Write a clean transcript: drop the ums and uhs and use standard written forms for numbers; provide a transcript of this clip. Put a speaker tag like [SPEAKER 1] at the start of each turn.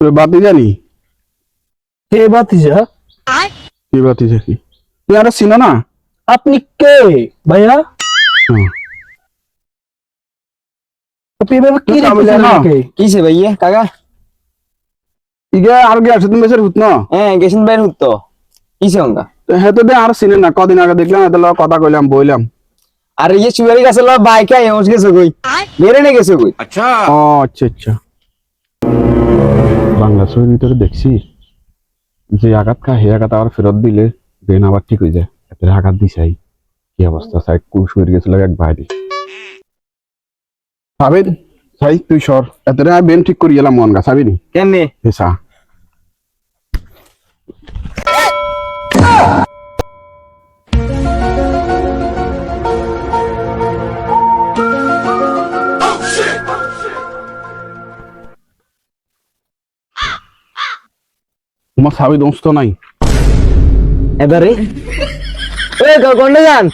[SPEAKER 1] তুই বাতি জানি
[SPEAKER 2] কে বাতিজা?
[SPEAKER 1] কি বাতি জানি তুই আর চিনো না?
[SPEAKER 2] আপনি কে ভাইয়া?
[SPEAKER 1] হুম।
[SPEAKER 2] আপনি এভাবে কি
[SPEAKER 1] তুই আমি
[SPEAKER 2] দেখতেছেন
[SPEAKER 1] জানো।
[SPEAKER 2] আমাকে?
[SPEAKER 3] কিসে ভাইয়া কাকা?
[SPEAKER 1] ইগে আর গে আছে তুমি বেসের হুত না
[SPEAKER 3] হ্যাঁ গেছেন বাইরে হুতো কিসে অঙ্গা?
[SPEAKER 1] হ্যাঁ তো দে আর চিনি না কদিন আগে দেখলাম এত কথা কইলাম বইলাম।
[SPEAKER 3] আর ইয়ে চুয়ারি গাছে বাইকে এমস গেছে কই বেরে নে গেছে কই?
[SPEAKER 1] ও আচ্ছা আচ্ছা বাংলা ছবির ভিতরে দেখছি যে আঘাত খা হে আঘাত আবার ফেরত দিলে ব্রেন আবার ঠিক হয়ে যায় এত আঘাত দিছাই কি অবস্থা সাইড কুশ হয়ে গেছিল এক বাইরে সাবিন সাই তুই সর এত ব্রেন ঠিক করে গেলাম মন গা সাবিনি
[SPEAKER 3] কেনে
[SPEAKER 1] হেসা তোমার সাবি দোস্ত নাই
[SPEAKER 3] এবারে এ কোনটা যান?